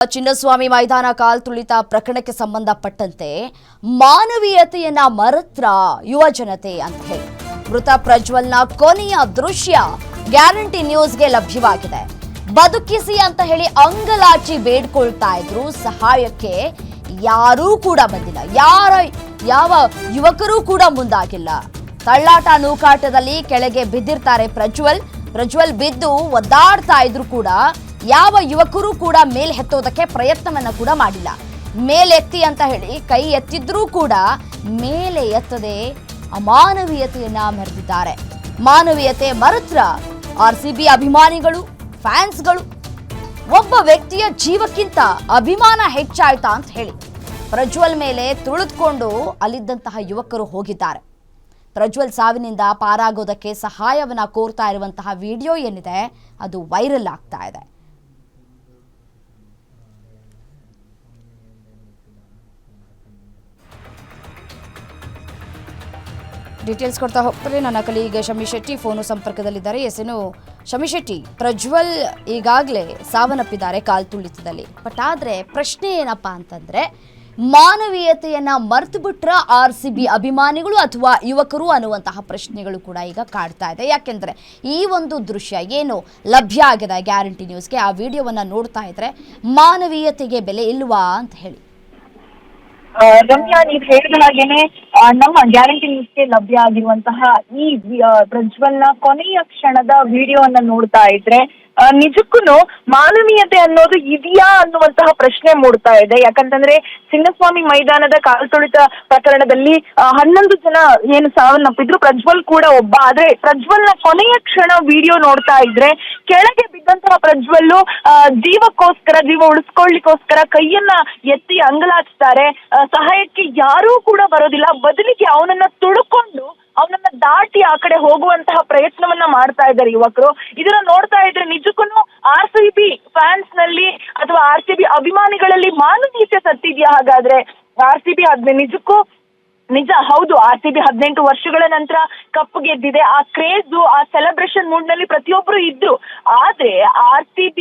ಚಿನ್ನಸ್ವಾಮಿ ಮೈದಾನ ಕಾಲ್ತುಳಿತ ಪ್ರಕರಣಕ್ಕೆ ಸಂಬಂಧಪಟ್ಟಂತೆ ಮಾನವೀಯತೆಯನ್ನ ಮರೆತ್ರ ಯುವ ಜನತೆ ಅಂತ ಹೇಳಿ ಮೃತ ಪ್ರಜ್ವಲ್ನ ಕೊನೆಯ ದೃಶ್ಯ ಗ್ಯಾರಂಟಿ ನ್ಯೂಸ್ಗೆ ಲಭ್ಯವಾಗಿದೆ. ಬದುಕಿಸಿ ಅಂತ ಹೇಳಿ ಅಂಗಲಾಚಿ ಬೇಡ್ಕೊಳ್ತಾ ಇದ್ರು. ಸಹಾಯಕ್ಕೆ ಯಾರೂ ಕೂಡ ಬಂದಿಲ್ಲ. ಯಾವ ಯುವಕರೂ ಕೂಡ ಮುಂದಾಗಿಲ್ಲ. ತಳ್ಳಾಟ ನೂಕಾಟದಲ್ಲಿ ಕೆಳಗೆ ಬಿದ್ದಿರ್ತಾರೆ ಪ್ರಜ್ವಲ್ ಬಿದ್ದು ಒದ್ದಾಡ್ತಾ ಇದ್ರು ಕೂಡ ಯಾವ ಯುವಕರು ಕೂಡ ಮೇಲೆ ಎತ್ತೋದಕ್ಕೆ ಪ್ರಯತ್ನವನ್ನ ಕೂಡ ಮಾಡಿಲ್ಲ. ಮೇಲೆತ್ತಿ ಅಂತ ಹೇಳಿ ಕೈ ಎತ್ತಿದ್ರೂ ಕೂಡ ಮೇಲೆ ಎತ್ತದೆ ಅಮಾನವೀಯತೆಯನ್ನ ಮೆರೆದಿದ್ದಾರೆ. ಮಾನವೀಯತೆ ಮರೆತ್ರ RCB ಅಭಿಮಾನಿಗಳು, ಫ್ಯಾನ್ಸ್ಗಳು. ಒಬ್ಬ ವ್ಯಕ್ತಿಯ ಜೀವಕ್ಕಿಂತ ಅಭಿಮಾನ ಹೆಚ್ಚಾಯ್ತಾ ಅಂತ ಹೇಳಿ ಪ್ರಜ್ವಲ್ ಮೇಲೆ ತುಳಿದುಕೊಂಡು ಅಲ್ಲಿದ್ದಂತಹ ಯುವಕರು ಹೋಗಿದ್ದಾರೆ. ಪ್ರಜ್ವಲ್ ಸಾವಿನಿಂದ ಪಾರಾಗೋದಕ್ಕೆ ಸಹಾಯವನ್ನ ಕೋರ್ತಾ ಇರುವಂತಹ ವಿಡಿಯೋ ಏನಿದೆ ಅದು ವೈರಲ್ ಆಗ್ತಾ ಇದೆ. ಡೀಟೇಲ್ಸ್ ಕೊಡ್ತಾ ಹೋಗ್ತಾರೆ ನನ್ನ ಕಲೀಗ್ ಶಮಿ ಶೆಟ್ಟಿ ಫೋನು ಸಂಪರ್ಕದಲ್ಲಿದ್ದಾರೆ. ಎಸೇನು ಶಮಿ ಶೆಟ್ಟಿ, ಪ್ರಜ್ವಲ್ ಈಗಾಗಲೇ ಸಾವನ್ನಪ್ಪಿದ್ದಾರೆ ಕಾಲ್ತುಳಿತದಲ್ಲಿ. ಬಟ್ ಆದರೆ ಪ್ರಶ್ನೆ ಏನಪ್ಪಾ ಅಂತಂದ್ರೆ, ಮಾನವೀಯತೆಯನ್ನ ಮರೆತು ಬಿಟ್ರ RCB ಅಭಿಮಾನಿಗಳು ಅಥವಾ ಯುವಕರು ಅನ್ನುವಂತಹ ಪ್ರಶ್ನೆಗಳು ಕೂಡ ಈಗ ಕಾಡ್ತಾ ಇದೆ. ಯಾಕೆಂದ್ರೆ ಈ ಒಂದು ದೃಶ್ಯ ಏನು ಲಭ್ಯ ಆಗಿದೆ ಗ್ಯಾರಂಟಿ ನ್ಯೂಸ್ಗೆ, ಆ ವಿಡಿಯೋವನ್ನ ನೋಡ್ತಾ ಇದ್ರೆ ಮಾನವೀಯತೆಗೆ ಬೆಲೆ ಇಲ್ವಾ ಅಂತ ಹೇಳಿ. ರಮ್ಯಾ, ನೀವ್ ಹೇಳಿದ ಹಾಗೇನೆ ನಮ್ಮ ಗ್ಯಾರಂಟಿ ನ್ಯೂಸ್ಗೆ ಲಭ್ಯ ಆಗಿರುವಂತಹ ಈ ಪ್ರಜ್ವಲ್ನ ಕೊನೆಯ ಕ್ಷಣದ ವಿಡಿಯೋವನ್ನ ನೋಡ್ತಾ ಇದ್ರೆ ನಿಜಕ್ಕೂ ಮಾನವೀಯತೆ ಅನ್ನೋದು ಇದೆಯಾ ಅನ್ನುವಂತಹ ಪ್ರಶ್ನೆ ಮೂಡ್ತಾ ಇದೆ. ಯಾಕಂತಂದ್ರೆ ಚಿನ್ನಸ್ವಾಮಿ ಮೈದಾನದ ಕಾಲ್ತುಳಿತ ಪ್ರಕರಣದಲ್ಲಿ 11 ಜನ ಏನು ಸಾವನ್ನಪ್ಪಿದ್ರು, ಪ್ರಜ್ವಲ್ ಕೂಡ ಒಬ್ಬ. ಆದ್ರೆ ಪ್ರಜ್ವಲ್ನ ಕೊನೆಯ ಕ್ಷಣ ವಿಡಿಯೋ ನೋಡ್ತಾ ಇದ್ರೆ ಕೆಳಗೆ ಬಿದ್ದಂತಹ ಪ್ರಜ್ವಲ್ ಜೀವ ಉಳಿಸ್ಕೊಳ್ಳಿಕ್ಕೋಸ್ಕರ ಕೈಯನ್ನ ಎತ್ತಿ ಅಂಗಲಾಚ್ತಾರೆ. ಸಹಾಯಕ್ಕೆ ಯಾರೂ ಕೂಡ ಬರೋದಿಲ್ಲ. ಬದಲಿಗೆ ಅವನನ್ನ ತುಡುಕೊಂಡು ಅವನನ್ನ ದಾಟಿ ಆ ಕಡೆ ಹೋಗುವಂತಹ ಪ್ರಯತ್ನವನ್ನ ಮಾಡ್ತಾ ಇದ್ದಾರೆ ಯುವಕರು. ಇದನ್ನ ನೋಡ್ತಾ ಇದ್ರೆ ನಿಜಕ್ಕೂ RCB ಫ್ಯಾನ್ಸ್ ನಲ್ಲಿ ಅಥವಾ RCB ಅಭಿಮಾನಿಗಳಲ್ಲಿ ಮಾನವೀಯತೆ ಸತ್ತಿದ್ಯಾ? ಹಾಗಾದ್ರೆ RCB ನಿಜಕ್ಕೂ ನಿಜ ಹೌದು, RCB 18 ವರ್ಷಗಳ ನಂತರ ಕಪ್ ಗೆದ್ದಿದೆ. ಆ ಕ್ರೇಜು, ಆ ಸೆಲೆಬ್ರೇಷನ್ ಮೂಡ್ ನಲ್ಲಿ ಪ್ರತಿಯೊಬ್ರು ಇದ್ರು. ಆದ್ರೆ RCB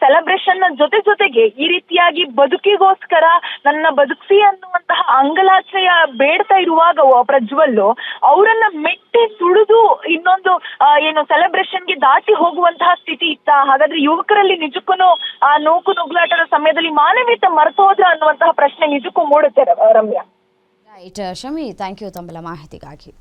ಸೆಲೆಬ್ರೇಷನ್ ನ ಜೊತೆಗೆ ಈ ರೀತಿಯಾಗಿ ಬದುಕಿಗೋಸ್ಕರ ನನ್ನ ಬದುಕಿಸಿ ಅನ್ನುವಂತಹ ಅಂಗಲಾಚೆಯ ಬೇಡ್ತಾ ಇರುವಾಗ ಪ್ರಜ್ವಲ್ ಅವರನ್ನ ಮೆಟ್ಟಿ ತುಳಿದು ಇನ್ನೊಂದು ಏನು ಸೆಲೆಬ್ರೇಷನ್ಗೆ ದಾಟಿ ಹೋಗುವಂತಹ ಸ್ಥಿತಿ ಇತ್ತ? ಹಾಗಾದ್ರೆ ಯುವಕರಲ್ಲಿ ನಿಜಕ್ಕೂ ಆ ನೂಕು ನುಗ್ಲಾಟದ ಸಮಯದಲ್ಲಿ ಮಾನವೀಯತೆ ಮರೆತು ಹೋದ್ರ ಅನ್ನುವಂತಹ ಪ್ರಶ್ನೆ ನಿಜಕ್ಕೂ ಮೂಡುತ್ತೆ Ramya. Right Shami, thank you ತಮ್ಮೆಲ್ಲ ಮಾಹಿತಿಗಾಗಿ.